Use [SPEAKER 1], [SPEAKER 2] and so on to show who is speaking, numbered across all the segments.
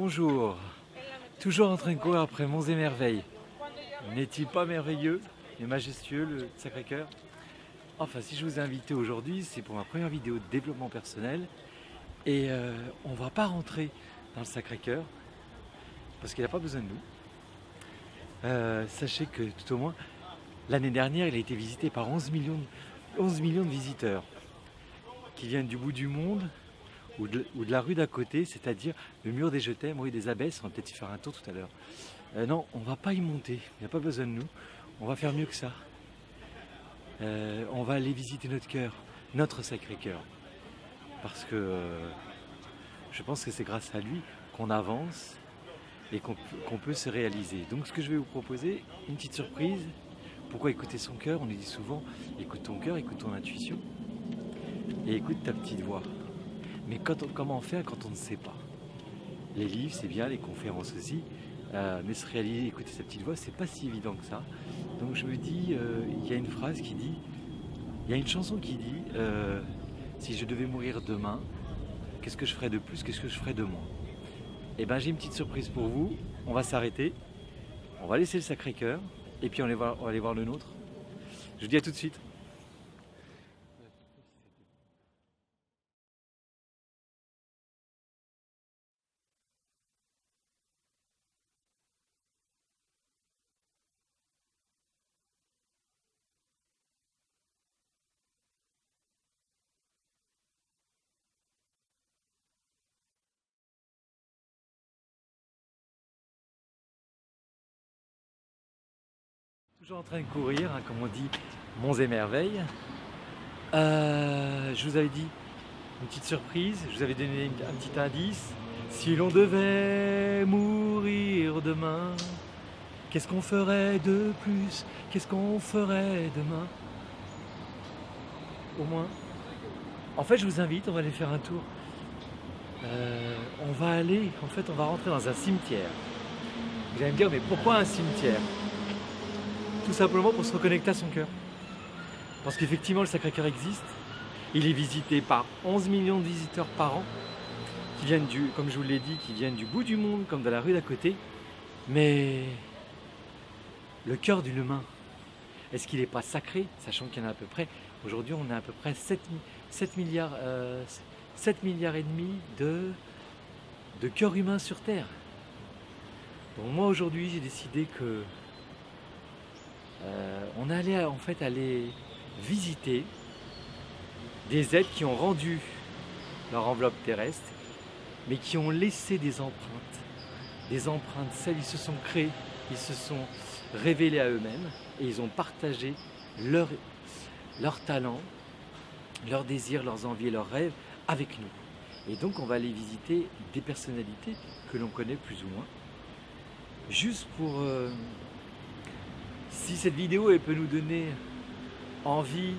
[SPEAKER 1] Bonjour, toujours en train de courir après monts et merveilles. N'est-il pas merveilleux et majestueux le Sacré-Cœur? Enfin, si je vous ai invité aujourd'hui, c'est pour ma première vidéo de développement personnel. Et on va pas rentrer dans le Sacré-Cœur parce qu'il n'a pas besoin de nous. Sachez que tout au moins, l'année dernière, il a été visité par 11 millions de visiteurs qui viennent du bout du monde ou de la rue d'à côté, c'est-à-dire le mur des Je t'aime, rue des Abbesses. On va peut-être y faire un tour tout à l'heure. Non, on va pas y monter, il n'y a pas besoin de nous. On va faire mieux que ça. On va aller visiter notre cœur, notre Sacré-Cœur. Parce que je pense que c'est grâce à lui qu'on avance et qu'on peut se réaliser. Donc ce que je vais vous proposer, une petite surprise. Pourquoi écouter son cœur? On nous dit souvent, écoute ton cœur, écoute ton intuition et écoute ta petite voix. Mais comment faire quand on ne sait pas? Les livres, c'est bien, les conférences aussi, mais se réaliser, écouter sa petite voix, c'est pas si évident que ça. Donc je me dis, il y a une phrase qui dit, il y a une chanson qui dit, si je devais mourir demain, qu'est-ce que je ferais de plus, qu'est-ce que je ferais de moins? Eh bien j'ai une petite surprise pour vous, on va s'arrêter, on va laisser le Sacré-Cœur, et puis on va aller voir le nôtre. Je vous dis à tout de suite. Toujours en train de courir, hein, comme on dit, monts et merveilles. Je vous avais dit une petite surprise, je vous avais donné un petit indice. Si l'on devait mourir demain, qu'est-ce qu'on ferait de plus? Qu'est-ce qu'on ferait demain? Au moins. En fait, je vous invite, on va aller faire un tour. On va rentrer dans un cimetière. Vous allez me dire, mais pourquoi un cimetière? Tout simplement pour se reconnecter à son cœur. Parce qu'effectivement, le Sacré-Cœur existe. Il est visité par 11 millions de visiteurs par an, qui viennent comme je vous l'ai dit, qui viennent du bout du monde, comme de la rue d'à côté. Mais le cœur de l'humain, est-ce qu'il n'est pas sacré? Sachant qu'il y en a à peu près, aujourd'hui on a à peu près 7 milliards et demi de cœurs humains sur Terre. Donc moi aujourd'hui j'ai décidé que on allait en fait aller visiter des êtres qui ont rendu leur enveloppe terrestre, mais qui ont laissé des empreintes, celles ils se sont créés, ils se sont révélés à eux-mêmes et ils ont partagé leurs talents, leurs désirs, leurs envies et leurs rêves avec nous. Et donc on va aller visiter des personnalités que l'on connaît plus ou moins, juste pour si cette vidéo elle peut nous donner envie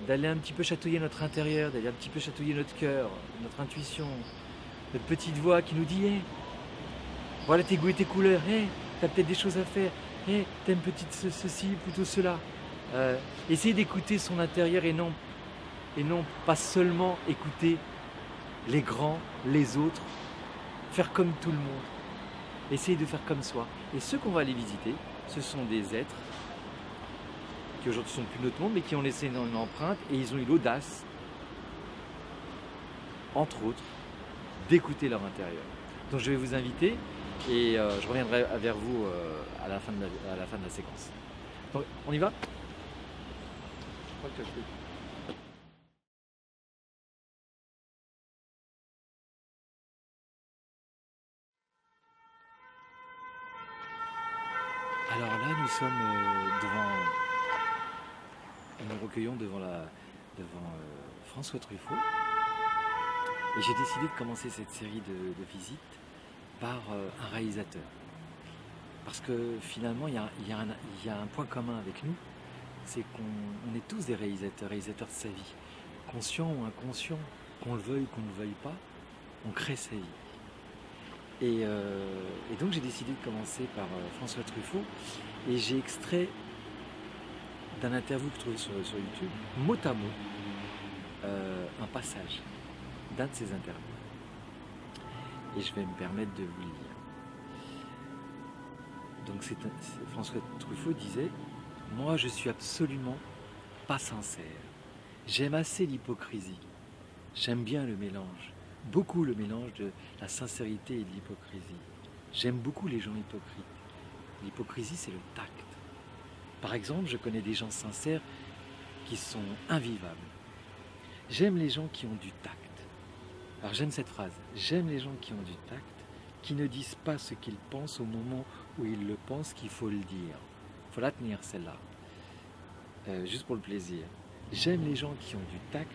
[SPEAKER 1] d'aller un petit peu chatouiller notre intérieur, d'aller un petit peu chatouiller notre cœur, notre intuition, notre petite voix qui nous dit hey, voilà tes goûts et tes couleurs, hey, t'as peut-être des choses à faire, hey, t'aimes petite ceci, plutôt cela. Essayez d'écouter son intérieur et non pas seulement écouter les grands, les autres, faire comme tout le monde. Essayez de faire comme soi. Et ceux qu'on va aller visiter, ce sont des êtres qui aujourd'hui ne sont plus de notre monde, mais qui ont laissé une empreinte et ils ont eu l'audace, entre autres, d'écouter leur intérieur. Donc je vais vous inviter et je reviendrai vers vous à la fin de la séquence. Donc on y va? Alors là, nous sommes nous recueillons devant François Truffaut. Et j'ai décidé de commencer cette série de visites par un réalisateur. Parce que finalement, il y a un point commun avec nous, c'est qu'on est tous des réalisateurs de sa vie. Conscient ou inconscient, qu'on le veuille ou qu'on ne le veuille pas, on crée sa vie. Et donc j'ai décidé de commencer par François Truffaut et j'ai extrait d'un interview que je trouvais sur YouTube, mot à mot, un passage d'un de ses interviews. et je vais me permettre de vous le lire. Donc François Truffaut disait « Moi, je suis absolument pas sincère. J'aime assez l'hypocrisie. J'aime bien le mélange, beaucoup le mélange de la sincérité et de l'hypocrisie. J'aime beaucoup les gens hypocrites. L'hypocrisie, c'est le tact. Par exemple, je connais des gens sincères qui sont invivables. J'aime les gens qui ont du tact. Alors j'aime cette phrase. J'aime les gens qui ont du tact, qui ne disent pas ce qu'ils pensent au moment où ils le pensent qu'il faut le dire. Il faut la tenir celle-là, juste pour le plaisir. J'aime les gens qui ont du tact,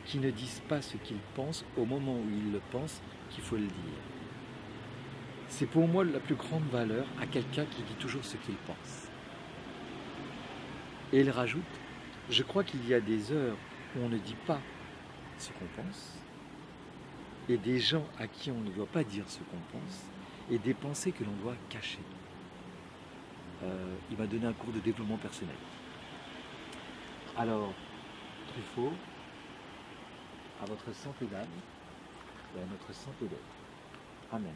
[SPEAKER 1] qui ne disent pas ce qu'ils pensent au moment où ils le pensent qu'il faut le dire. C'est pour moi la plus grande valeur à quelqu'un qui dit toujours ce qu'il pense. Et il rajoute, je crois qu'il y a des heures où on ne dit pas ce qu'on pense, et des gens à qui on ne doit pas dire ce qu'on pense, et des pensées que l'on doit cacher. Il m'a donné un cours de développement personnel. Alors, Truffaut, à votre santé d'âme et à notre santé d'être. Amen.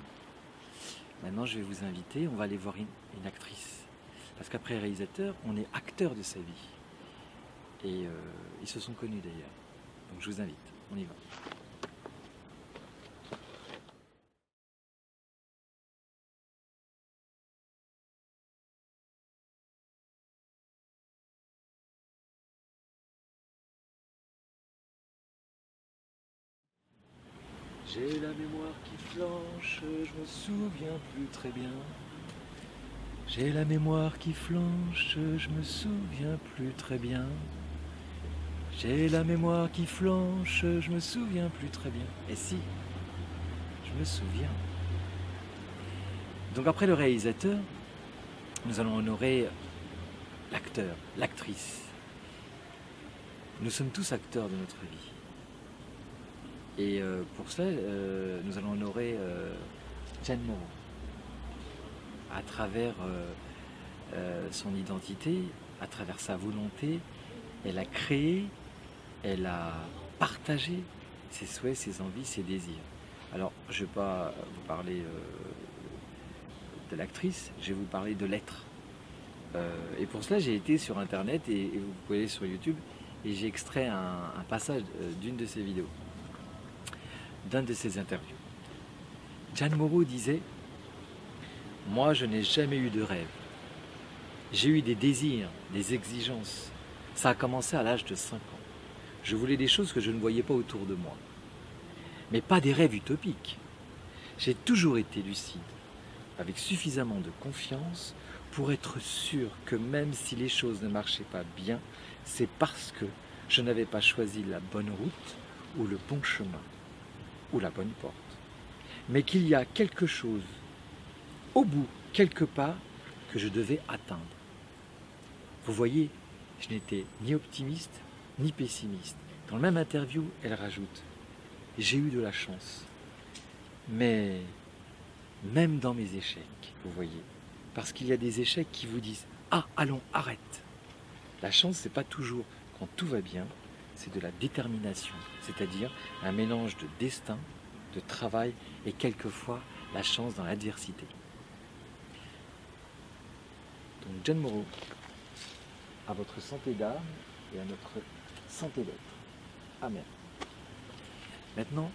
[SPEAKER 1] Maintenant, je vais vous inviter, on va aller voir une actrice. Parce qu'après réalisateur, on est acteur de sa vie. Et ils se sont connus d'ailleurs. Donc je vous invite, on y va. J'ai la mémoire qui flanche, je me souviens plus très bien. J'ai la mémoire qui flanche, je me souviens plus très bien. J'ai la mémoire qui flanche, je me souviens plus très bien. Et si, je me souviens. Donc après le réalisateur, nous allons honorer l'acteur, l'actrice. Nous sommes tous acteurs de notre vie. Et pour cela, nous allons honorer Jeanne Moreau. À travers son identité, à travers sa volonté, elle a créé, elle a partagé ses souhaits, ses envies, ses désirs. Alors, je ne vais pas vous parler de l'actrice, je vais vous parler de l'être. Et pour cela, j'ai été sur Internet et vous pouvez aller sur YouTube et j'ai extrait un passage d'une de ses vidéos, d'un de ses interviews. Jeanne Moreau disait « Moi, je n'ai jamais eu de rêve. J'ai eu des désirs, des exigences. Ça a commencé à l'âge de 5 ans. Je voulais des choses que je ne voyais pas autour de moi. Mais pas des rêves utopiques. J'ai toujours été lucide, avec suffisamment de confiance pour être sûr que même si les choses ne marchaient pas bien, c'est parce que je n'avais pas choisi la bonne route ou le bon chemin ou la bonne porte. Mais qu'il y a quelque chose au bout, quelque part, que je devais atteindre. Vous voyez, je n'étais ni optimiste, ni pessimiste. Dans la même interview, elle rajoute « J'ai eu de la chance. Mais même dans mes échecs, vous voyez, parce qu'il y a des échecs qui vous disent « Ah, allons, arrête !» La chance, ce n'est pas toujours quand tout va bien, c'est de la détermination, c'est-à-dire un mélange de destin, de travail et quelquefois la chance dans l'adversité. Donc Jeanne Moreau, à votre santé d'âme et à notre santé d'être. Amen. Maintenant,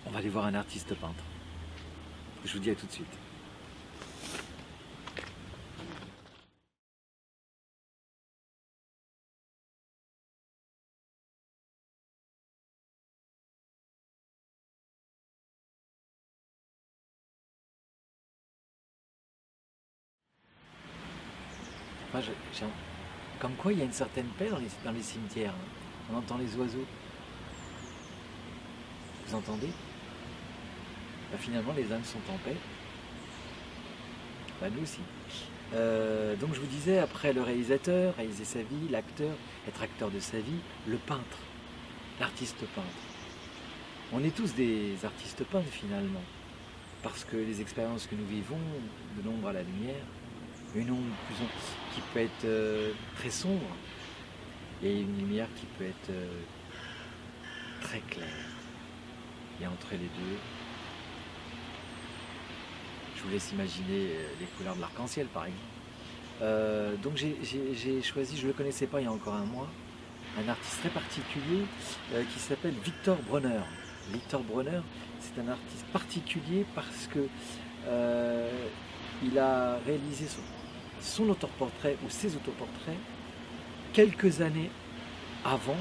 [SPEAKER 1] on va aller voir un artiste peintre. Je vous dis à tout de suite. Moi, comme quoi, il y a une certaine paix dans les cimetières. Hein. On entend les oiseaux. Vous entendez? Ben, finalement, les âmes sont en paix. Ben, nous aussi. Donc je vous disais, après le réalisateur, réaliser sa vie, l'acteur, être acteur de sa vie, le peintre, l'artiste peintre. On est tous des artistes peintres finalement, parce que les expériences que nous vivons, de l'ombre à la lumière, une ombre qui peut être très sombre et une lumière qui peut être très claire. Et entre les deux, je vous laisse imaginer les couleurs de l'arc-en-ciel par exemple. Donc j'ai choisi, je ne le connaissais pas il y a encore un mois, un artiste très particulier qui s'appelle Victor Bronner. Victor Bronner, c'est un artiste particulier parce que il a réalisé son autoportrait ou ses autoportraits quelques années avant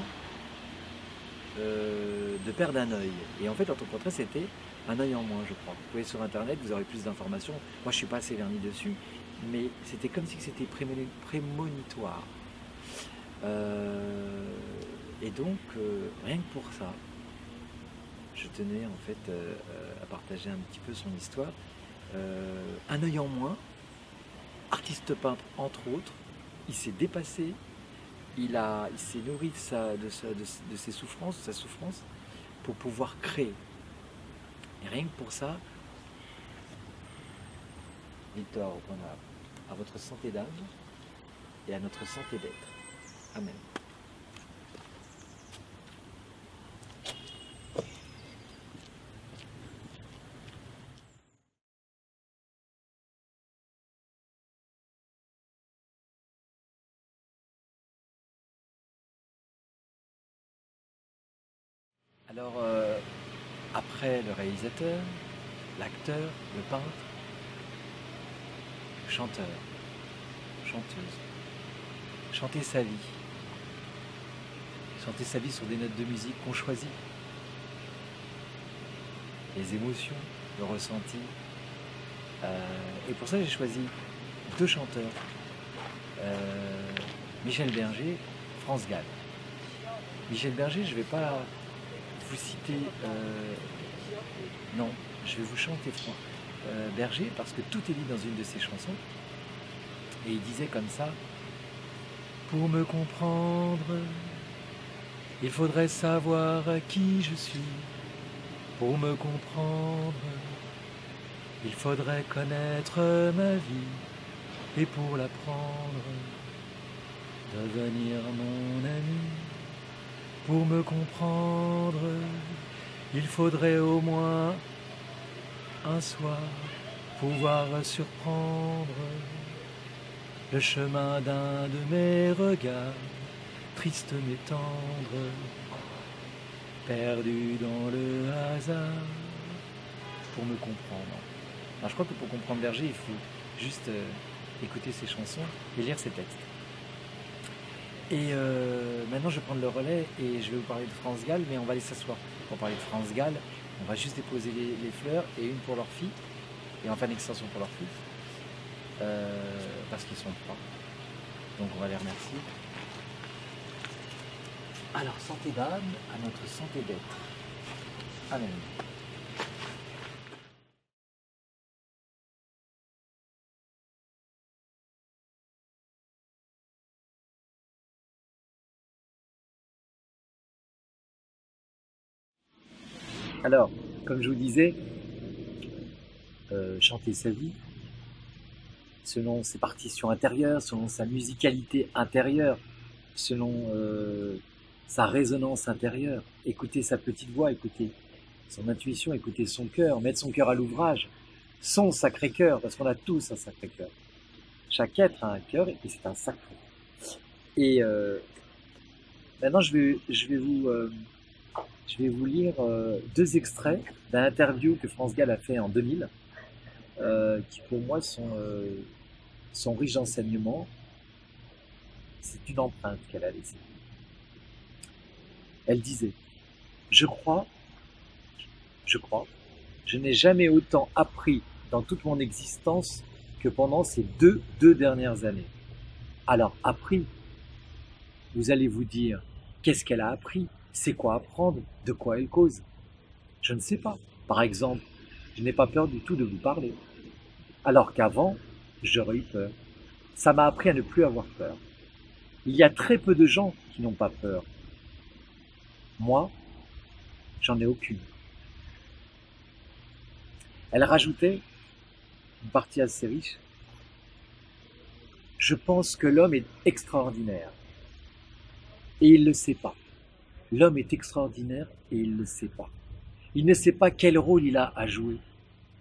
[SPEAKER 1] de perdre un œil. Et en fait, l'autoportrait, c'était un œil en moins, je crois. Vous pouvez sur Internet, vous aurez plus d'informations. Moi, je ne suis pas assez verni dessus, mais c'était comme si c'était prémonitoire. Et donc, rien que pour ça, je tenais en fait à partager un petit peu son histoire. Un œil en moins, artiste peintre entre autres, il s'est dépassé, il s'est nourri de ses souffrances, de sa souffrance, pour pouvoir créer. Et rien que pour ça, Victor, à votre santé d'âme et à notre santé d'être. Amen. Alors, après le réalisateur, l'acteur, le peintre, le chanteur, chanteuse, chanter sa vie. Chanter sa vie sur des notes de musique qu'on choisit. Les émotions, le ressenti. Et pour ça, j'ai choisi deux chanteurs. Michel Berger, France Gall. Michel Berger, je ne vais pas vous citer... non, je vais vous chanter Berger parce que tout est dit dans une de ses chansons. Et il disait comme ça: pour me comprendre, il faudrait savoir qui je suis. Pour me comprendre, il faudrait connaître ma vie. Et pour l'apprendre, devenir mon ami. Pour me comprendre, il faudrait au moins un soir pouvoir surprendre le chemin d'un de mes regards, triste mais tendre, perdu dans le hasard. Pour me comprendre. Alors, je crois que pour comprendre Berger, il faut juste écouter ses chansons et lire ses textes. Et maintenant, je vais prendre le relais et je vais vous parler de France Gall, mais on va aller s'asseoir. Pour parler de France Gall, on va juste déposer les fleurs et une pour leur fille, et enfin une extension pour leur fils, parce qu'ils sont trois. Donc on va les remercier. Alors, santé d'âme à notre santé d'être. Amen. Alors, comme je vous disais, chanter sa vie, selon ses partitions intérieures, selon sa musicalité intérieure, selon sa résonance intérieure, écouter sa petite voix, écouter son intuition, écouter son cœur, mettre son cœur à l'ouvrage, son sacré cœur, parce qu'on a tous un sacré cœur. Chaque être a un cœur et c'est un sacré. Et maintenant, je vais vous lire deux extraits d'un interview que France Gall a fait en 2000, qui pour moi sont riches d'enseignements. C'est une empreinte qu'elle a laissée. Elle disait: je crois, je n'ai jamais autant appris dans toute mon existence que pendant ces deux dernières années. Alors, appris, vous allez vous dire, qu'est-ce qu'elle a appris? C'est quoi apprendre? De quoi elle cause? Je ne sais pas. Par exemple, je n'ai pas peur du tout de vous parler. Alors qu'avant, j'aurais eu peur. Ça m'a appris à ne plus avoir peur. Il y a très peu de gens qui n'ont pas peur. Moi, j'en ai aucune. Elle rajoutait, une partie assez riche: je pense que l'homme est extraordinaire. Et il ne le sait pas. L'homme est extraordinaire et il ne le sait pas.
[SPEAKER 2] Il ne sait pas quel rôle il a à jouer.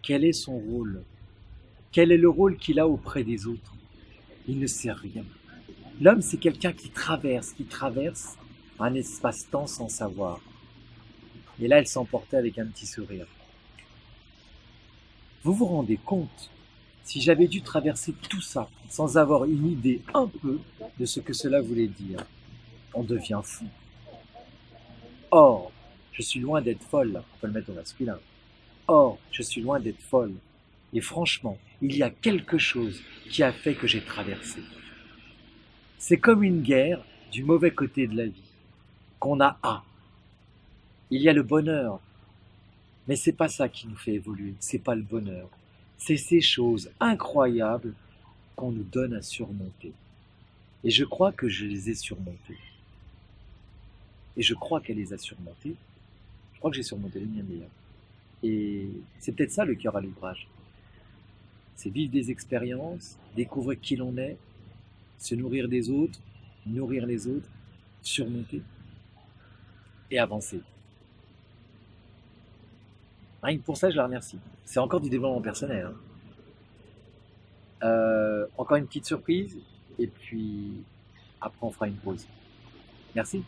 [SPEAKER 2] Quel est son rôle? Quel est le rôle qu'il a auprès des autres? Il ne sait rien. L'homme, c'est quelqu'un qui traverse un espace-temps sans savoir. Et là, elle s'emportait avec un petit sourire. Vous vous rendez compte, si j'avais dû traverser tout ça sans avoir une idée un peu de ce que cela voulait dire, on devient fou. Or, je suis loin d'être folle, on peut le mettre au masculin. Or, je suis loin d'être folle. Et franchement, il y a quelque chose qui a fait que j'ai traversé. C'est comme une guerre du mauvais côté de la vie, qu'on a à. Il y a le bonheur, mais c'est pas ça qui nous fait évoluer, c'est pas le bonheur. C'est ces choses incroyables qu'on nous donne à surmonter. Et je crois que je les ai surmontées. Et je crois qu'elle les a surmontées. Je crois que j'ai surmonté les miennes d'ailleurs. Et c'est peut-être ça le cœur à l'ouvrage. C'est vivre des expériences, découvrir qui l'on est, se nourrir des autres, nourrir les autres, surmonter et avancer. Rien que pour ça, je la remercie. C'est encore du développement personnel. Hein. Encore une petite surprise, et puis après on fera une pause. Merci.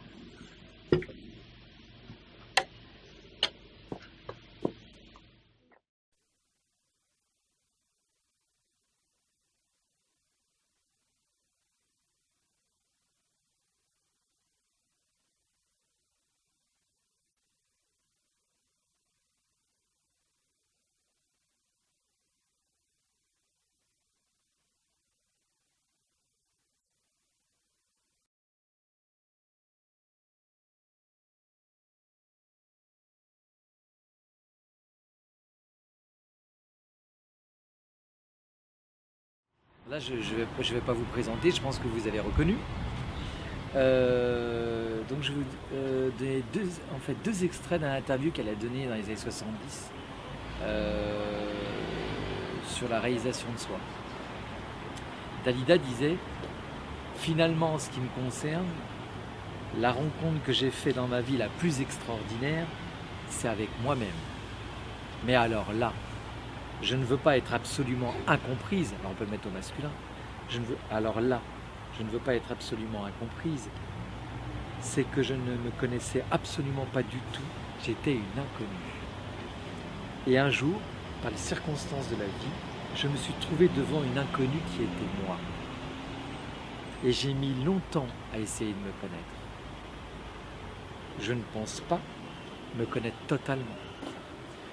[SPEAKER 1] Là, je vais pas vous présenter, je pense que vous avez reconnu. Donc je vais vous donner deux extraits d'un interview qu'elle a donné dans les années 70 sur la réalisation de soi. Dalida disait, finalement en ce qui me concerne, la rencontre que j'ai faite dans ma vie la plus extraordinaire, c'est avec moi-même. Mais alors là, je ne veux pas être absolument incomprise, alors on peut le mettre au masculin, alors là, je ne veux pas être absolument incomprise, c'est que je ne me connaissais absolument pas du tout, j'étais une inconnue. Et un jour, par les circonstances de la vie, je me suis trouvé devant une inconnue qui était moi. Et j'ai mis longtemps à essayer de me connaître. Je ne pense pas me connaître totalement,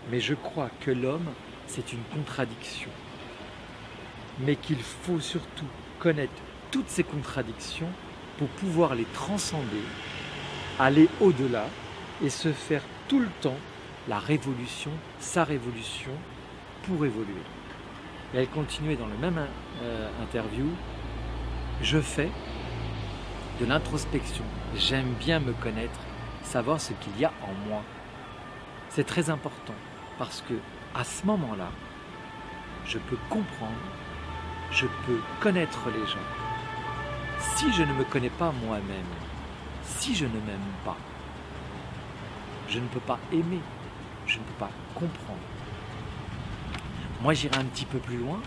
[SPEAKER 1] mais je crois que l'homme, c'est une contradiction, mais qu'il faut surtout connaître toutes ces contradictions pour pouvoir les transcender, aller au-delà et se faire tout le temps la révolution, sa révolution pour évoluer. Et elle continuait dans le même interview, je fais de l'introspection, j'aime bien me connaître, savoir ce qu'il y a en moi. C'est très important parce que à ce moment-là, je peux comprendre, je peux connaître les gens. Si je ne me connais pas moi-même, si je ne m'aime pas, je ne peux pas aimer, je ne peux pas comprendre. Moi, j'irai un petit peu plus loin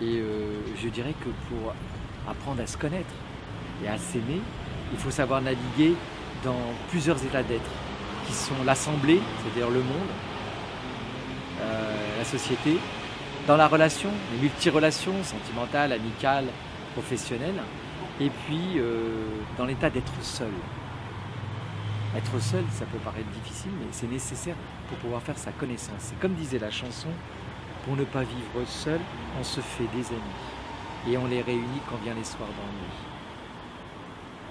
[SPEAKER 1] et je dirais que pour apprendre à se connaître et à s'aimer, il faut savoir naviguer dans plusieurs états d'être, qui sont l'assemblée, c'est-à-dire le monde, la société, dans la relation, les multi-relations, sentimentales, amicales, professionnelles, et puis dans l'état d'être seul. Être seul, ça peut paraître difficile, mais c'est nécessaire pour pouvoir faire sa connaissance. C'est comme disait la chanson, pour ne pas vivre seul, on se fait des amis, et on les réunit quand vient les soirs d'ennui.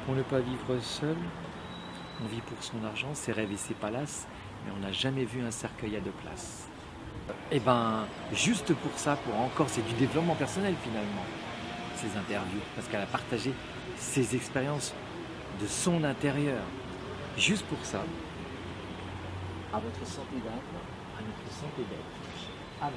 [SPEAKER 1] Pour ne pas vivre seul, on vit pour son argent, ses rêves et ses palaces, mais on n'a jamais vu un cercueil à deux places. Et ben, juste pour ça, c'est du développement personnel finalement, ces interviews, parce qu'elle a partagé ses expériences de son intérieur. Juste pour ça, à votre santé d'âme, à notre santé d'être. Amen.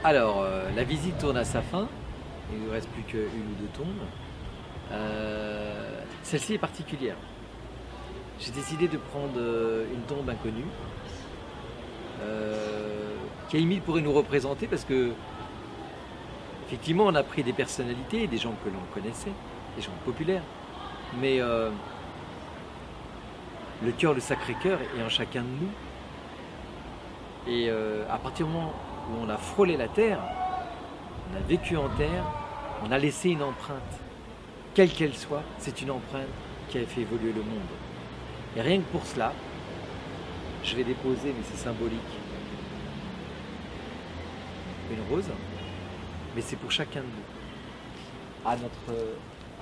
[SPEAKER 1] Alors, la visite tourne à sa fin. Il ne nous reste plus qu'une ou deux tombes. Celle-ci est particulière. J'ai décidé de prendre une tombe inconnue qui à limite pourrait nous représenter parce que effectivement on a pris des personnalités, des gens que l'on connaissait, des gens populaires, mais le cœur, le Sacré-Cœur est en chacun de nous. Et à partir du moment où on a frôlé la terre, on a vécu en terre, on a laissé une empreinte, quelle qu'elle soit, c'est une empreinte qui a fait évoluer le monde. Et rien que pour cela, je vais déposer, mais c'est symbolique, une rose, mais c'est pour chacun de nous, à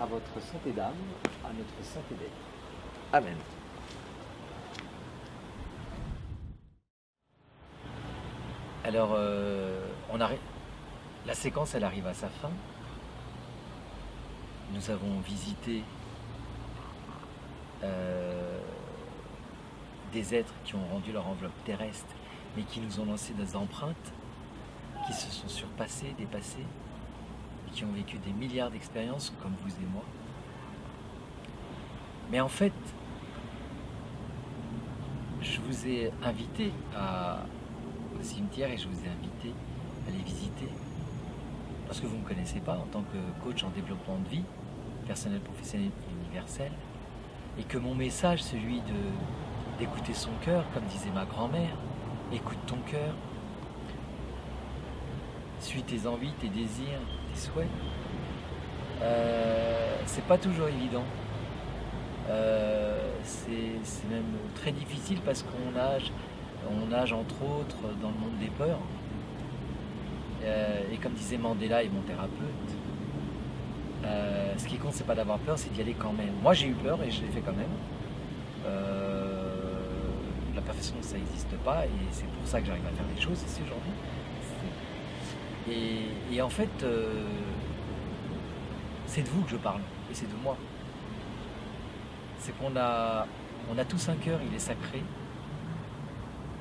[SPEAKER 1] votre santé d'âme, à notre santé d'être. Amen. Alors, la séquence, elle arrive à sa fin. Nous avons visité des êtres qui ont rendu leur enveloppe terrestre, mais qui nous ont lancé des empreintes, qui se sont surpassés, dépassés, et qui ont vécu des milliards d'expériences, comme vous et moi. Mais en fait, je vous ai invité au cimetière et je vous ai invité à les visiter, parce que vous ne me connaissez pas en tant que coach en développement de vie, personnel, professionnel et universel, et que mon message, celui d'écouter son cœur, comme disait ma grand-mère, écoute ton cœur, suis tes envies, tes désirs, tes souhaits, c'est pas toujours évident. C'est même très difficile parce qu'on nage entre autres dans le monde des peurs. Et comme disait Mandela et mon thérapeute, ce qui compte, c'est pas d'avoir peur, c'est d'y aller quand même. Moi, j'ai eu peur et je l'ai fait quand même. La perfection, ça n'existe pas et c'est pour ça que j'arrive à faire les choses ici aujourd'hui. Et en fait, c'est de vous que je parle et c'est de moi. C'est qu'on a tous un cœur, il est sacré.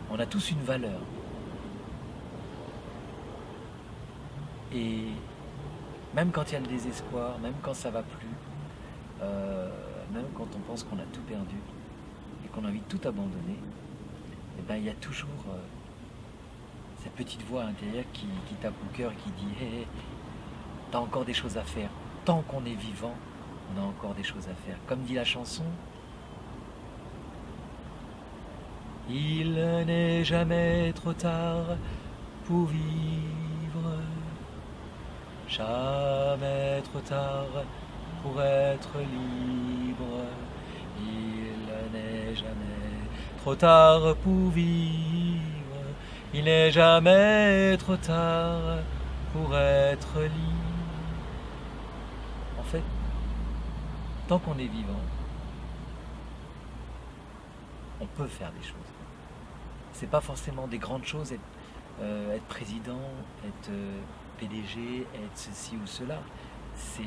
[SPEAKER 1] On a tous une valeur. Et même quand il y a le désespoir, même quand ça va plus, même quand on pense qu'on a tout perdu et qu'on a envie de tout abandonner, eh ben, il y a toujours cette petite voix à l'intérieur qui tape au cœur et qui dit hey, hey, t'as encore des choses à faire. Tant qu'on est vivant, on a encore des choses à faire. Comme dit la chanson, il n'est jamais trop tard pour vivre, jamais trop tard pour être libre. Il n'est jamais trop tard pour vivre, il n'est jamais trop tard pour être libre. En fait, tant qu'on est vivant, on peut faire des choses. C'est pas forcément des grandes choses, être président, être PDG, être ceci ou cela. C'est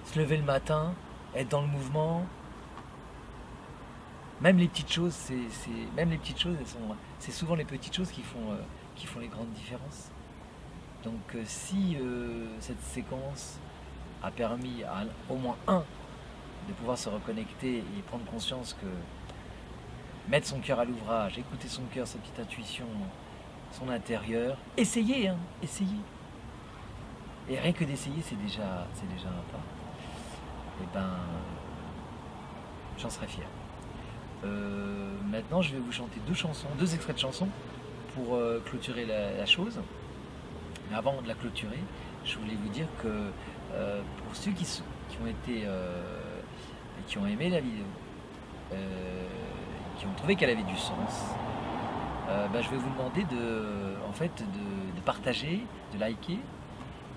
[SPEAKER 1] se lever le matin, être dans le mouvement. Même les petites choses, c'est souvent les petites choses qui font les grandes différences. Donc si cette séquence a permis à au moins un de pouvoir se reconnecter et prendre conscience que mettre son cœur à l'ouvrage, écouter son cœur, sa petite intuition, son intérieur, essayez. Et rien que d'essayer, c'est déjà un pas. Et ben, j'en serais fier. Maintenant, je vais vous chanter deux extraits de chansons pour clôturer la chose. Mais avant de la clôturer, je voulais vous dire que pour ceux qui ont été qui ont aimé la vidéo, qui ont trouvé qu'elle avait du sens, je vais vous demander de partager, de liker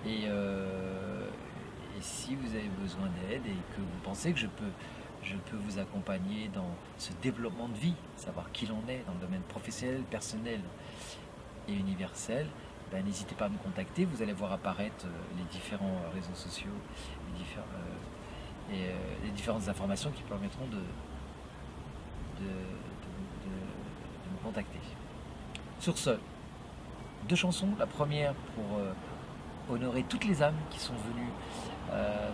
[SPEAKER 1] et si vous avez besoin d'aide et que vous pensez que je peux vous accompagner dans ce développement de vie, savoir qui l'on est dans le domaine professionnel, personnel et universel, n'hésitez pas à me contacter. Vous allez voir apparaître les différents réseaux sociaux, les différentes informations qui permettront de me contacter. Sur ce,
[SPEAKER 2] 2 chansons. La première pour honorer toutes les âmes qui sont venues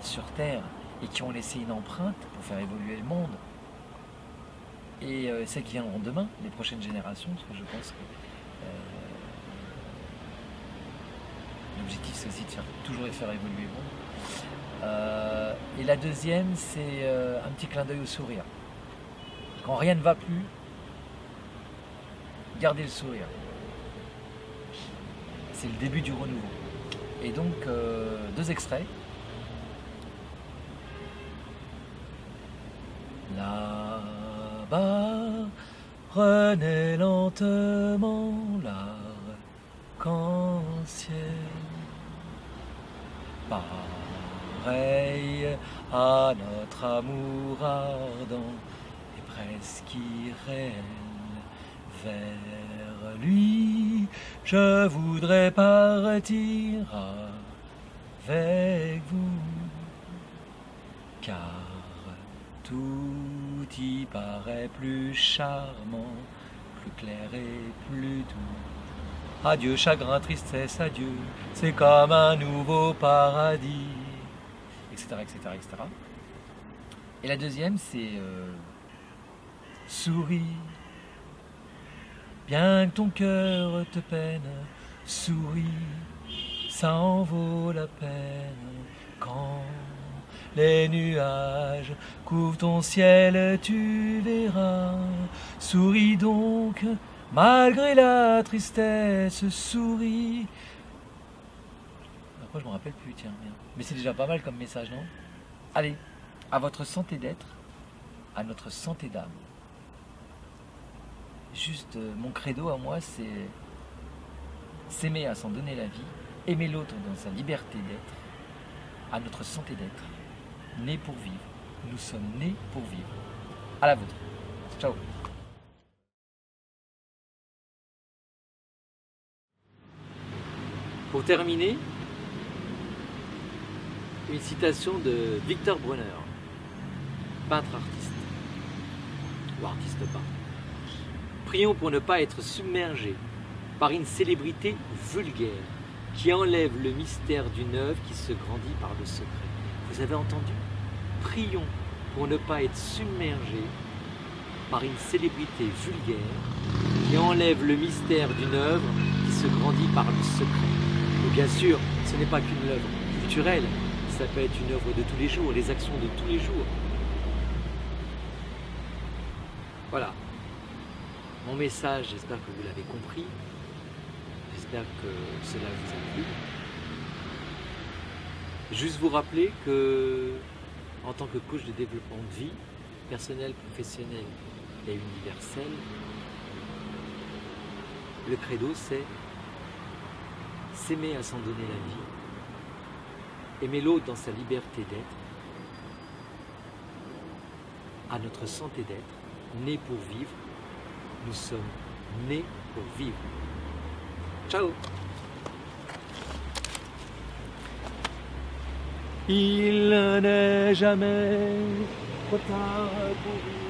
[SPEAKER 2] sur Terre et qui ont laissé une empreinte pour faire évoluer le monde. Et celles qui viendront demain, les prochaines générations, parce que je pense que l'objectif c'est aussi de toujours faire évoluer le monde. Et la deuxième, c'est un petit clin d'œil au sourire. Quand rien ne va plus, gardez le sourire. C'est le début du renouveau. Et donc, 2 extraits. Là-bas, renaît lentement l'arc-en-ciel. Pareil à notre amour ardent et presque irréel, vers lui je voudrais partir avec vous, car tout y paraît plus charmant, plus clair et plus doux. Adieu chagrin, tristesse, adieu, c'est comme un nouveau paradis, etc., etc., etc. Et la deuxième, c'est souris, bien que ton cœur te peine, souris, ça en vaut la peine. Quand les nuages couvrent ton ciel, tu verras, souris donc, malgré la tristesse, souris. Après, je me rappelle plus, tiens, merde. Mais c'est déjà pas mal comme message, non? Allez, à votre santé d'être, à notre santé d'âme. Juste, mon credo à moi, c'est s'aimer à s'en donner la vie, aimer l'autre dans sa liberté d'être, à notre santé d'être, nés pour vivre. Nous sommes nés pour vivre. À la vôtre. Ciao.
[SPEAKER 1] Pour terminer, une citation de Victor Brunner, peintre-artiste, ou artiste peintre. Prions pour ne pas être submergés par une célébrité vulgaire qui enlève le mystère d'une œuvre qui se grandit par le secret. Vous avez entendu? Prions pour ne pas être submergés par une célébrité vulgaire qui enlève le mystère d'une œuvre qui se grandit par le secret. Et bien sûr, ce n'est pas qu'une œuvre culturelle, ça peut être une œuvre de tous les jours, les actions de tous les jours. Voilà. Mon message, j'espère que vous l'avez compris. J'espère que cela vous a plu. Juste vous rappeler que, en tant que coach de développement de vie, personnel, professionnel et universel, le credo c'est s'aimer à s'en donner la vie, aimer l'autre dans sa liberté d'être, à notre santé d'être, nés pour vivre. Nous sommes nés pour vivre. Ciao. Il n'est jamais trop tard pour vivre.